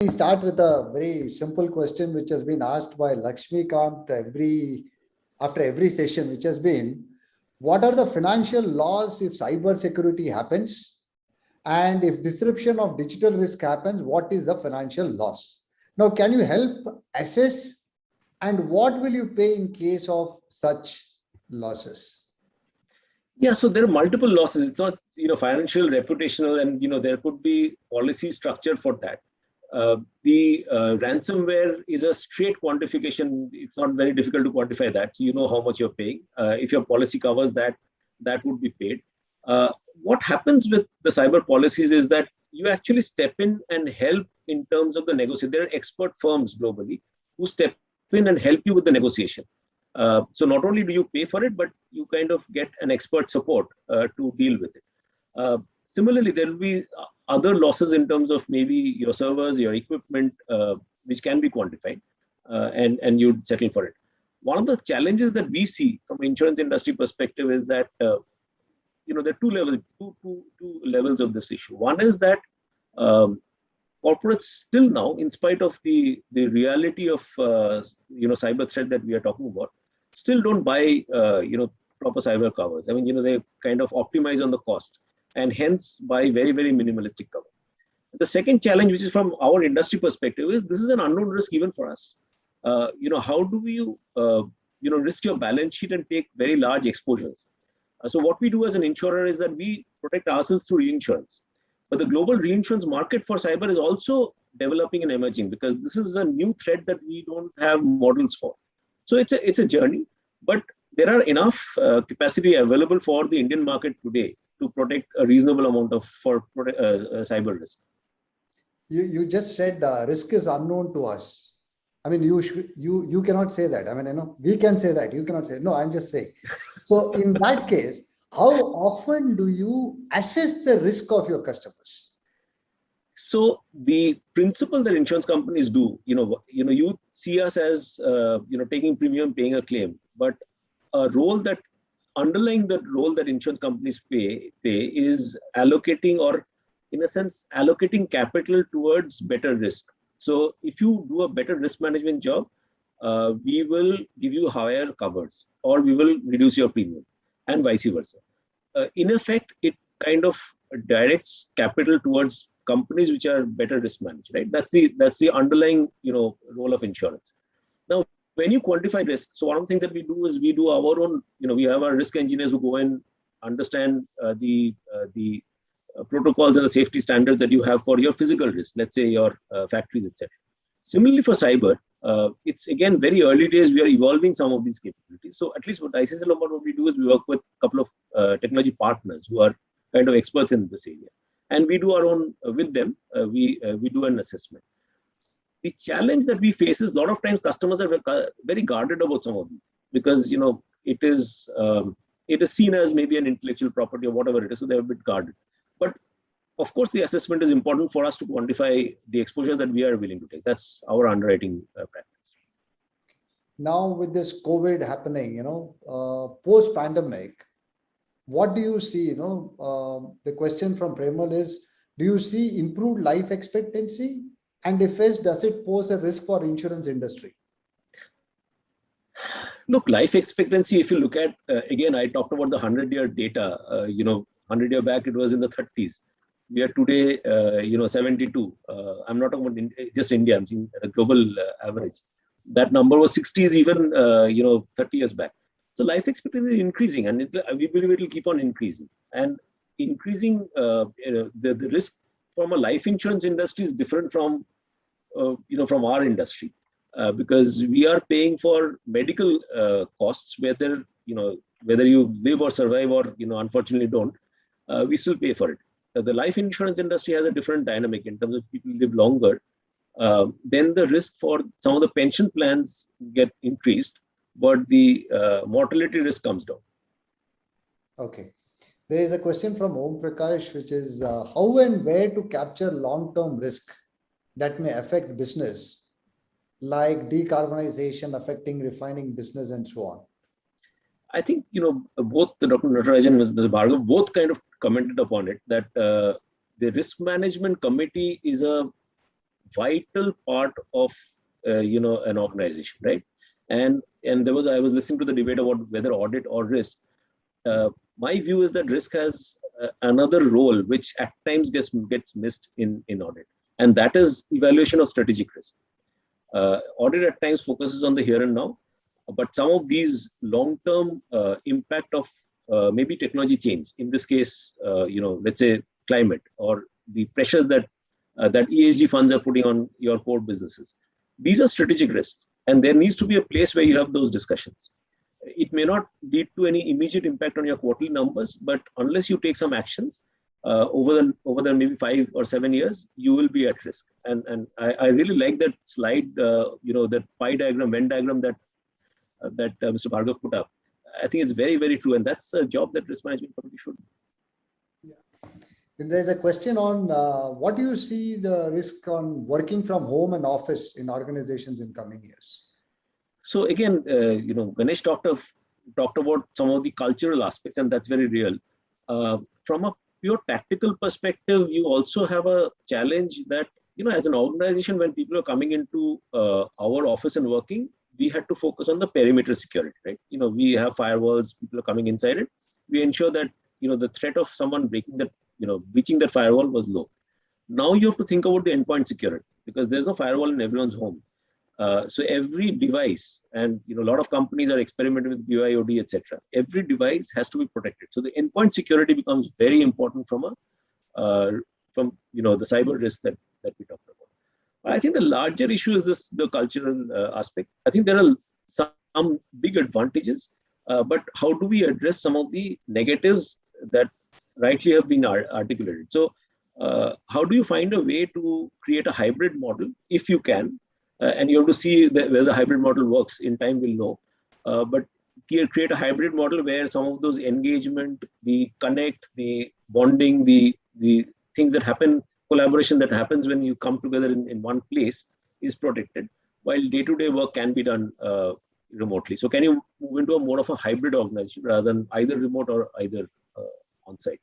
me start with a very simple question which has been asked by Lakshmi Kant after every session, which has been, what are the financial laws if cyber security happens? And if disruption of digital risk happens, what is the financial loss? Now, can you help assess and what will you pay in case of such losses? Yeah, so there are multiple losses. It's not, financial, reputational, and, there could be policy structure for that. The ransomware is a straight quantification. It's not very difficult to quantify that. So you know how much you're paying. If your policy covers that, that would be paid. What happens with the cyber policies is that you actually step in and help in terms of the negotiation. There are expert firms globally who step in and help you with the negotiation. So not only do you pay for it, but you kind of get an expert support to deal with it. Similarly, there will be other losses in terms of maybe your servers, your equipment, which can be quantified, and you'd settle for it. One of the challenges that we see from insurance industry perspective is that there are two levels of this issue. One is that corporates still now, in spite of the reality of cyber threat that we are talking about, still don't buy proper cyber covers. I mean, they kind of optimize on the cost and hence buy very, very minimalistic cover. The second challenge, which is from our industry perspective, is this is an unknown risk even for us. How do you risk your balance sheet and take very large exposures? So what we do as an insurer is that we protect ourselves through reinsurance. But the global reinsurance market for cyber is also developing and emerging because this is a new threat that we don't have models for. So it's a journey, but there are enough capacity available for the Indian market today to protect a reasonable amount of cyber risk. You just said risk is unknown to us. I mean, you cannot say that. I mean, we can say that. You cannot say. No, I'm just saying. So in that case, how often do you assess the risk of your customers? So the principle that insurance companies do, you see us as taking premium, paying a claim, but a role that underlying the role that insurance companies play is allocating, or in a sense, allocating capital towards better risk. So if you do a better risk management job, we will give you higher covers, or we will reduce your premium, and vice versa. In effect, it kind of directs capital towards companies which are better risk managed, right? That's the underlying role of insurance. Now, when you quantify risk, so one of the things that we do is we do our own. We have our risk engineers who go and understand the protocols and the safety standards that you have for your physical risk. Let's say your factories, etc. Similarly, for cyber, it's again very early days. We are evolving some of these capabilities. So at least what ICICI Lombard, what we do is we work with a couple of technology partners who are kind of experts in this area, and we do our own with them. We do an assessment. The challenge that we face is a lot of times customers are very guarded about some of these because it is seen as maybe an intellectual property or whatever it is, so they're a bit guarded. But of course, the assessment is important for us to quantify the exposure that we are willing to take. That's our underwriting practice. Now, with this COVID happening, post-pandemic, what do you see? The question from Premal is, do you see improved life expectancy? And if yes, does it pose a risk for insurance industry? Look, life expectancy, if you look at, again, I talked about the 100-year data, 100-year back, it was in the 30s. We are today, 72. I'm not talking about just India, I'm seeing a global average. That number was 60s even, 30 years back. So life expectancy is increasing, and we believe it will keep on increasing. And increasing the risk from a life insurance industry is different from from our industry, because we are paying for medical costs, whether you live or survive or unfortunately don't, we still pay for it. The life insurance industry has a different dynamic in terms of people live longer. Then the risk for some of the pension plans get increased, but the mortality risk comes down. Okay. There is a question from Om Prakash, which is how and where to capture long-term risk that may affect business, like decarbonization affecting refining business and so on. I think, both Dr. Natarajan and Mr. Bhargav both kind of commented upon it, that the risk management committee is a vital part of an organization, right? And I was listening to the debate about whether audit or risk. My view is that risk has another role which at times gets missed in audit, and that is evaluation of strategic risk. Audit at times focuses on the here and now, but some of these long-term impact of maybe technology change, in this case, let's say climate or the pressures that ESG funds are putting on your core businesses. These are strategic risks, and there needs to be a place where you have those discussions. It may not lead to any immediate impact on your quarterly numbers, but unless you take some actions over the maybe 5 or 7 years, you will be at risk. And I really like that slide, that pie diagram, Venn diagram that Mr. Bhargav put up. I think it's very, very true, and that's a job that risk management committee should do. Yeah. Then there's a question on what do you see the risk on working from home and office in organizations in coming years? So again, Ganesh talked about some of the cultural aspects, and that's very real. From a pure tactical perspective, you also have a challenge that, as an organization, when people are coming into our office and working, we had to focus on the perimeter security, right? We have firewalls, people are coming inside it. We ensure that, the threat of someone breaching that firewall was low. Now you have to think about the endpoint security, because there's no firewall in everyone's home. So every device, and a lot of companies are experimenting with BYOD, etc. Every device has to be protected. So the endpoint security becomes very important from the cyber risk that we talked about. I think the larger issue is the cultural aspect. I think there are some big advantages, but how do we address some of the negatives that rightly have been articulated? So how do you find a way to create a hybrid model, if you can? And you have to see whether the hybrid model works. In time, we'll know. But create a hybrid model where some of those engagement, the connect, the bonding, the things that happen, collaboration that happens when you come together in one place is protected, while day-to-day work can be done remotely. So can you move into a more of a hybrid organization rather than either remote or either on-site?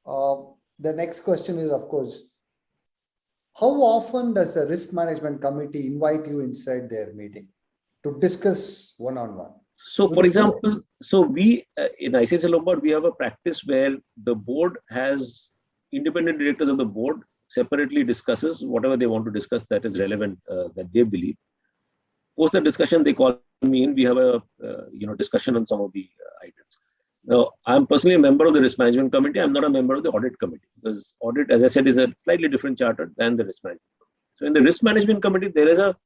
The next question is, of course, how often does a risk management committee invite you inside their meeting to discuss one-on-one? So, for example, we in ICICI Lombard, we have a practice where the board has independent directors of the board separately discusses whatever they want to discuss that is relevant, that they believe. Post the discussion, they call me in. We have a discussion on some of the items. Now, I'm personally a member of the risk management committee. I'm not a member of the audit committee, because audit, as I said, is a slightly different charter than the risk management committee. So in the risk management committee, there is a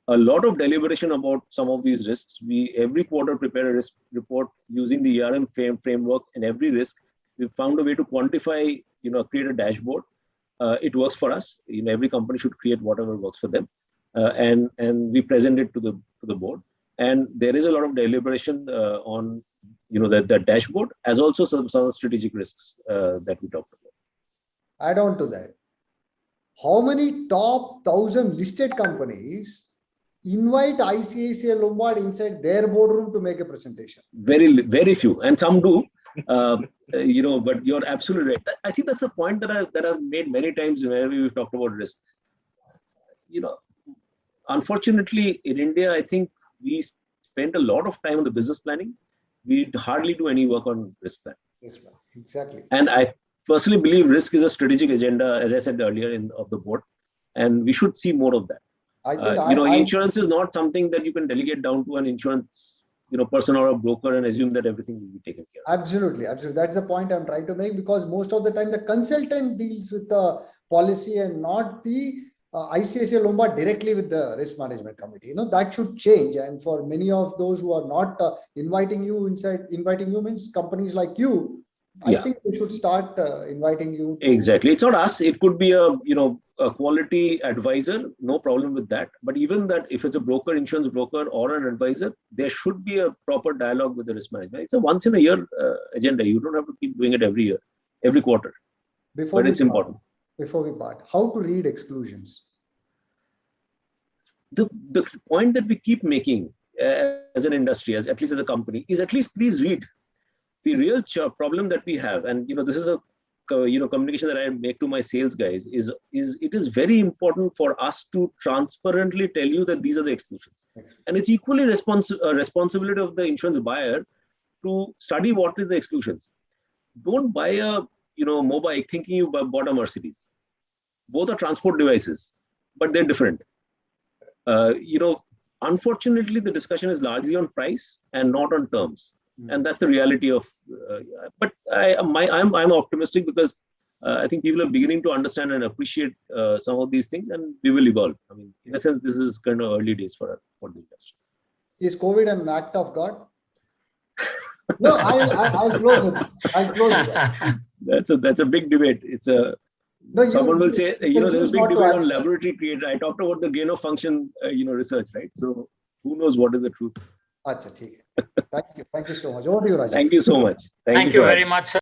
lot of deliberation about some of these risks. We every quarter prepare a risk report using the ERM framework, and every risk we found a way to quantify, create a dashboard. It works for us. Every company should create whatever works for them, and we present it to the board. And there is a lot of deliberation on the dashboard, as also some strategic risks that we talked about. Add on to that, how many top 1,000 listed companies invite ICICI Lombard inside their boardroom to make a presentation? Very, very few, and some do. But you're absolutely right. I think that's a point that I've made many times whenever we've talked about risk. Unfortunately, in India, I think we spend a lot of time on the business planning. We hardly do any work on risk plan. Yes, exactly. And I personally believe risk is a strategic agenda, as I said earlier, of the board, and we should see more of that. I think insurance is not something that you can delegate down to an insurance person or a broker and assume that everything will be taken care of. Absolutely. That's the point I'm trying to make, because most of the time the consultant deals with the policy and not the ICICI Lombard directly with the risk management committee. That should change. And for many of those who are not inviting you means companies like you. I think we should start inviting you. Exactly. It's not us. It could be a quality advisor. No problem with that. But even that, if it's a broker, insurance broker, or an advisor, there should be a proper dialogue with the risk management. It's a once in a year agenda. You don't have to keep doing it every year, every quarter. But it's important. Before we part, how to read exclusions? The point that we keep making as an industry, at least as a company, is at least please read. The real problem that we have, and this is a communication that I make to my sales guys is it is very important for us to transparently tell you that these are the exclusions, and it's equally responsibility of the insurance buyer to study what is the exclusions. Don't buy a mobile thinking you bought a Mercedes. Both are transport devices, but they're different. Unfortunately, the discussion is largely on price and not on terms, and that's the reality of. But I'm optimistic because I think people are beginning to understand and appreciate some of these things, and we will evolve. I mean, in a sense, this is kind of early days for the industry. Is COVID an act of God? No, I'll close with it. I'll close with it. That's a big debate. It's a. No, someone will say, there's a big debate on laboratory created. I talked about the gain of function, research, right? So who knows what is the truth? Achha, thank you so much. Over to you, Rajesh. Thank you so much. Thank you very much, sir.